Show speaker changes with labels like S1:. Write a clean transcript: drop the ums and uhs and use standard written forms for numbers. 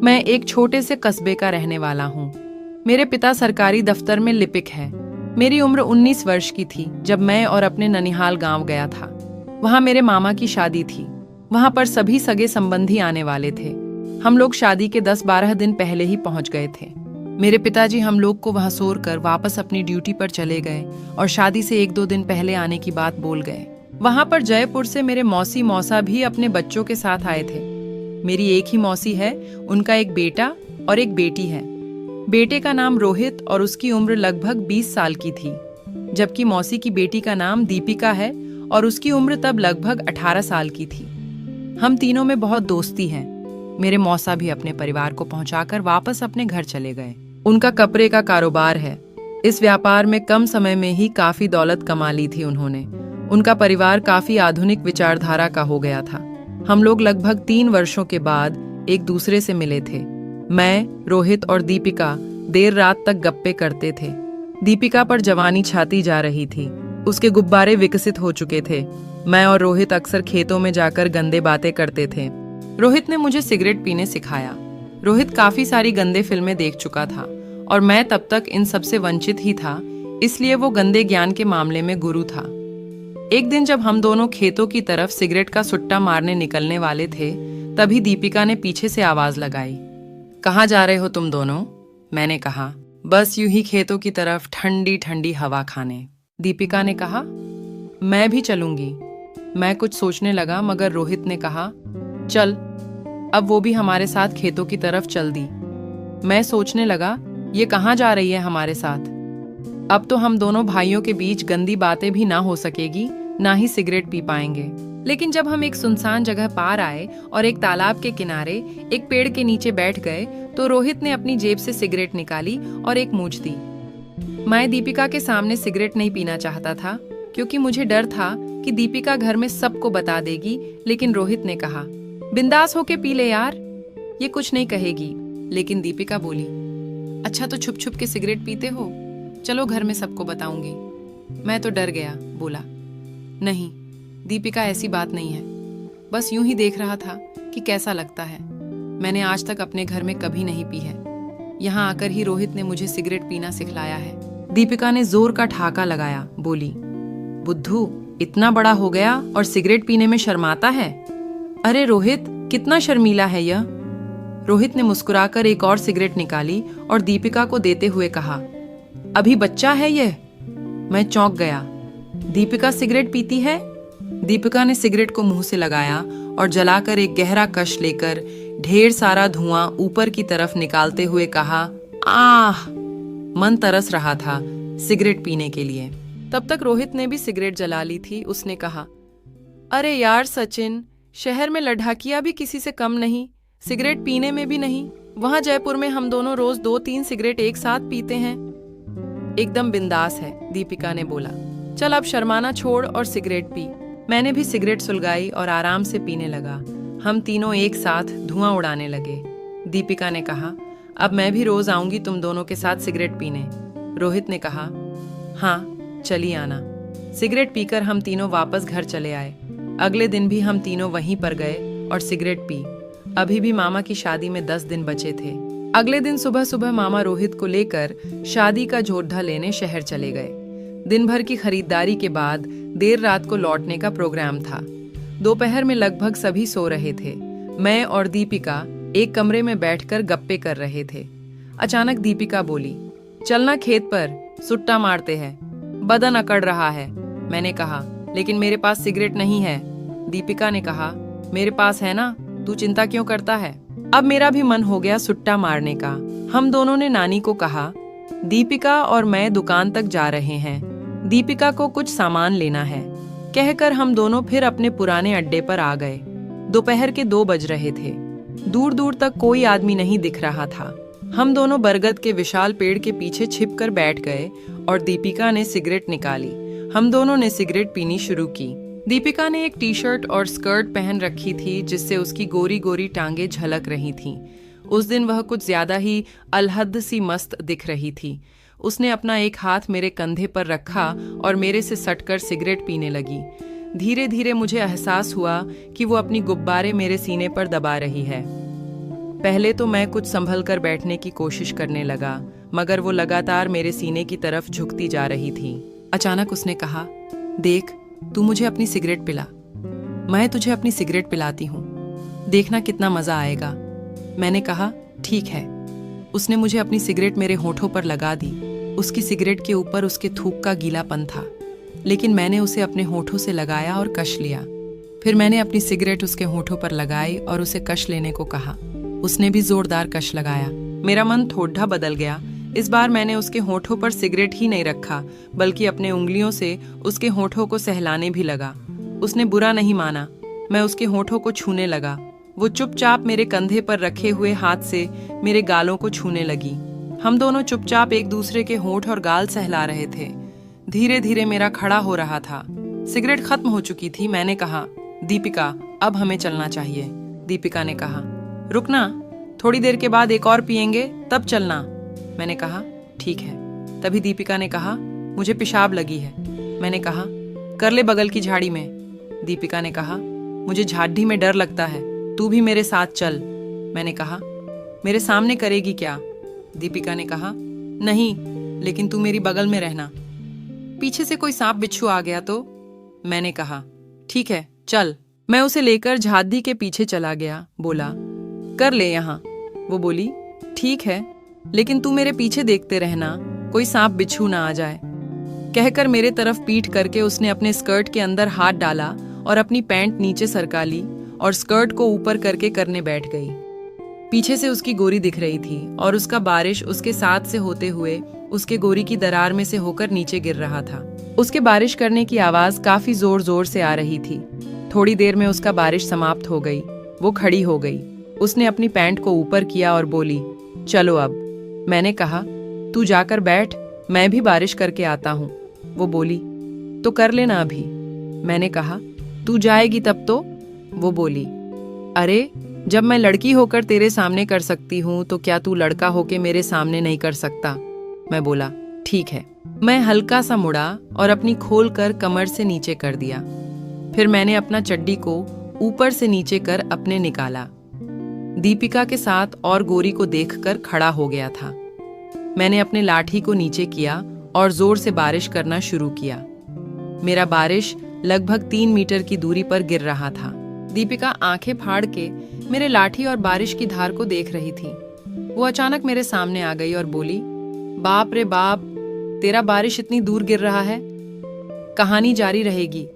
S1: मैं एक छोटे से कस्बे का रहने वाला हूँ। मेरे पिता सरकारी दफ्तर में लिपिक है। मेरी उम्र 19 वर्ष की थी जब मैं और अपने ननिहाल गांव गया था। वहां मेरे मामा की शादी थी। वहां पर सभी सगे संबंधी आने वाले थे। हम लोग शादी के 10-12 दिन पहले ही पहुंच गए थे। मेरे पिताजी हम लोग को वहां छोड़ कर वापस अपनी ड्यूटी पर चले गए और शादी से 1-2 दिन पहले आने की बात बोल गए। वहां पर जयपुर से मेरे मौसी मौसा भी अपने बच्चों के साथ आए थे। मेरी एक ही मौसी है, उनका एक बेटा और एक बेटी है। बेटे का नाम रोहित और उसकी उम्र लगभग 20 साल की थी, जबकि मौसी की बेटी का नाम दीपिका है और उसकी उम्र तब लगभग 18 साल की थी। हम तीनों में बहुत दोस्ती है। मेरे मौसा भी अपने परिवार को पहुंचाकर वापस अपने घर चले गए। उनका कपड़े का कारोबार है। इस व्यापार में कम समय में ही काफी दौलत कमा ली थी उन्होंने। उनका परिवार काफी आधुनिक विचारधारा का हो गया था। हम लोग लगभग 3 वर्षों के बाद एक दूसरे से मिले थे। मैं, रोहित और दीपिका देर रात तक गप्पे करते थे। दीपिका पर जवानी छाती जा रही थी। उसके गुब्बारे विकसित हो चुके थे। मैं और रोहित अक्सर खेतों में जाकर गंदे बातें करते थे। रोहित ने मुझे सिगरेट पीने सिखाया। रोहित काफी सारी गंदे फिल्में देख चुका था और मैं तब तक इन सबसे वंचित ही था, इसलिए वो गंदे ज्ञान के मामले में गुरु था। एक दिन जब हम दोनों खेतों की तरफ सिगरेट का सुट्टा मारने निकलने वाले थे, तभी दीपिका ने पीछे से आवाज लगाई। कहाँ जा रहे हो तुम दोनों? मैंने कहा, बस यूं ही खेतों की तरफ ठंडी ठंडी हवा खाने। दीपिका ने कहा, मैं भी चलूंगी। मैं कुछ सोचने लगा, मगर रोहित ने कहा, चल। अब वो भी हमारे साथ खेतों की तरफ चल दी। मैं सोचने लगा, ये कहाँ जा रही है हमारे साथ? अब तो हम दोनों भाइयों के बीच गंदी बातें भी ना हो सकेगी, ना ही सिगरेट पी पाएंगे। लेकिन जब हम एक सुनसान जगह पार आए और एक तालाब के किनारे एक पेड़ के नीचे बैठ गए, तो रोहित ने अपनी जेब से सिगरेट निकाली और एक मूंछ दी। मैं दीपिका के सामने सिगरेट नहीं पीना चाहता था, क्योंकि मुझे डर था कि दीपिका घर में सबको बता देगी। लेकिन रोहित ने कहा, बिंदास होके पी ले यार, ये कुछ नहीं कहेगी। लेकिन दीपिका बोली, अच्छा तो छुप छुप के सिगरेट पीते हो? चलो घर में सबको बताऊंगी। मैं तो डर गया, बोला, नहीं दीपिका, ऐसी बात नहीं है। बस यूं ही देख रहा था कि कैसा लगता है। मैंने आज तक अपने घर में कभी नहीं पी है। यहाँ आकर ही रोहित ने मुझे सिगरेट पीना सिखलाया है। दीपिका ने जोर का ठहाका लगाया, बोली, बुद्धू इतना बड़ा हो गया और सिगरेट पीने में शर्माता है? अरे रोहित, कितना शर्मीला है यह। रोहित ने मुस्कुराकर एक और सिगरेट निकाली और दीपिका को देते हुए कहा, अभी बच्चा है यह। मैं चौंक गया। दीपिका सिगरेट पीती है? दीपिका ने सिगरेट को मुंह से लगाया और जलाकर एक गहरा कश लेकर ढेर सारा धुआं ऊपर की तरफ निकालते हुए कहा, आह। मन तरस रहा था सिगरेट पीने के लिए। तब तक रोहित ने भी सिगरेट जला ली थी। उसने कहा, अरे यार सचिन, शहर में लड़ाकियां भी किसी से कम नहीं, सिगरेट पीने में भी नहीं। वहां जयपुर में हम दोनों रोज 2-3 सिगरेट एक साथ पीते हैं। एकदम बिंदास है, दीपिका ने बोला। चल अब शर्माना छोड़ और सिगरेट पी। मैंने भी सिगरेट सुलगाई और आराम से पीने लगा। हम तीनों एक साथ धुआं उड़ाने लगे। दीपिका ने कहा, अब मैं भी रोज आऊंगी तुम दोनों के साथ सिगरेट पीने। रोहित ने कहा, हाँ चली आना। सिगरेट पीकर हम तीनों वापस घर चले आए। अगले दिन भी हम तीनों वहीं पर गए और सिगरेट पी। अभी भी मामा की शादी में 10 दिन बचे थे। अगले दिन सुबह सुबह मामा रोहित को लेकर शादी का जोधा लेने शहर चले गए। दिन भर की खरीदारी के बाद देर रात को लौटने का प्रोग्राम था। दोपहर में लगभग सभी सो रहे थे। मैं और दीपिका एक कमरे में बैठकर गप्पे कर रहे थे। अचानक दीपिका बोली, चलना खेत पर सुट्टा मारते हैं, बदन अकड़ रहा है। मैंने कहा, लेकिन मेरे पास सिगरेट नहीं है। दीपिका ने कहा, मेरे पास है ना, तू चिंता क्यों करता है? अब मेरा भी मन हो गया सुट्टा मारने का। हम दोनों ने नानी को कहा, दीपिका और मैं दुकान तक जा रहे हैं, दीपिका को कुछ सामान लेना है। कहकर हम दोनों फिर अपने पुराने अड्डे पर आ गए। दोपहर के 2 बज रहे थे। दूर दूर तक कोई आदमी नहीं दिख रहा था। हम दोनों बरगद के विशाल पेड़ के पीछे छिपकर बैठ गए और दीपिका ने सिगरेट निकाली। हम दोनों ने सिगरेट पीनी शुरू की। दीपिका ने एक टी-शर्ट और स्कर्ट पहन रखी थी, जिससे उसकी गोरी गोरी टांगे झलक रही थीं। उस दिन वह कुछ ज्यादा ही अलहद सी मस्त दिख रही थी। उसने अपना एक हाथ मेरे कंधे पर रखा और मेरे से सटकर सिगरेट पीने लगी। धीरे धीरे मुझे एहसास हुआ कि वो अपनी गुब्बारे मेरे सीने पर दबा रही है। पहले तो मैं कुछ संभल कर बैठने की कोशिश करने लगा, मगर वो लगातार मेरे सीने की तरफ झुकती जा रही थी। अचानक उसने कहा, देख, तू मुझे अपनी सिगरेट पिला। मैं तुझे अपनी सिगरेट पिलाती हूँ, देखना कितना मज़ा आएगा। मैंने कहा, ठीक है। उसने मुझे अपनी सिगरेट मेरे होठों पर लगा दी। उसकी सिगरेट के ऊपर उसके थूक का गीलापन था, लेकिन मैंने उसे अपने होठों से लगाया और कश लिया। फिर मैंने अपनी सिगरेट उसके होठों पर लगाई और उसे कश लेने को कहा। उसने भी जोरदार कश लगाया। मेरा मन थोड़ा बदल गया। इस बार मैंने उसके होठों पर सिगरेट ही नहीं रखा, बल्कि अपने उंगलियों से उसके होठों को सहलाने भी लगा। उसने बुरा नहीं माना। मैं उसके होठों को छूने लगा। वो चुपचाप मेरे कंधे पर रखे हुए हाथ से मेरे गालों को छूने लगी। हम दोनों चुपचाप एक दूसरे के होठ और गाल सहला रहे थे। धीरे धीरे मेरा खड़ा हो रहा था। सिगरेट खत्म हो चुकी थी। मैंने कहा, दीपिका, अब हमें चलना चाहिए। दीपिका ने कहा, रुकना, थोड़ी देर के बाद एक और पिएंगे, तब चलना। मैंने कहा, ठीक है। तभी दीपिका ने कहा, मुझे पेशाब लगी है। मैंने कहा, कर ले बगल की झाड़ी में। दीपिका ने कहा, मुझे झाड़ी में डर लगता है, तू भी मेरे साथ चल। मैंने कहा, मेरे सामने करेगी क्या? दीपिका ने कहा, नहीं, लेकिन तू मेरी बगल में रहना। पीछे से कोई सांप बिच्छू आ गया तो? मैंने कहा, ठीक है, चल। मैं उसे लेकर झाड़ी के पीछे चला गया। बोला, कर ले यहाँ। वो बोली, ठीक है, लेकिन तू मेरे पीछे देखते रहना, कोई सांप बिच्छू ना आ जाए। कहकर मेरे तरफ पीठ करके उसने अपने स्कर्ट के अंदर हाथ डाला और अपनी पैंट नीचे सरका ली और स्कर्ट को ऊपर करके करने बैठ गई। पीछे से उसकी गोरी दिख रही थी और उसका बारिश उसके साथ से होते हुए उसके गोरी की दरार में से होकर नीचे गिर रहा था। उसके बारिश करने की आवाज काफी जोर जोर से आ रही थी। थोड़ी देर में उसका बारिश समाप्त हो गई। वो खड़ी हो गई। उसने अपनी पैंट को ऊपर किया और बोली, चलो अब। मैंने कहा, तू जाकर बैठ, मैं भी बारिश करके आता हूँ। वो बोली, तो कर लेना अभी। मैंने कहा, तू जाएगी तब तो? वो बोली, अरे, जब मैं लड़की होकर तेरे सामने कर सकती हूँ तो क्या तू लड़का होके मेरे सामने नहीं कर सकता? मैं बोला, ठीक है। मैं हल्का सा मुड़ा और अपनी खोल कर कमर से नीचे कर दिया। फिर मैंने अपना चड्डी को ऊपर से नीचे कर अपने निकाला। दीपिका के साथ और गोरी को देखकर खड़ा हो गया था। मैंने अपने लाठी को नीचे किया और जोर से बारिश करना शुरू किया। मेरा बारिश लगभग 3 मीटर की दूरी पर गिर रहा था। दीपिका आंखें फाड़ के मेरे लाठी और बारिश की धार को देख रही थी। वो अचानक मेरे सामने आ गई और बोली, बाप रे बाप, तेरा बारिश इतनी दूर गिर रहा है। कहानी जारी रहेगी।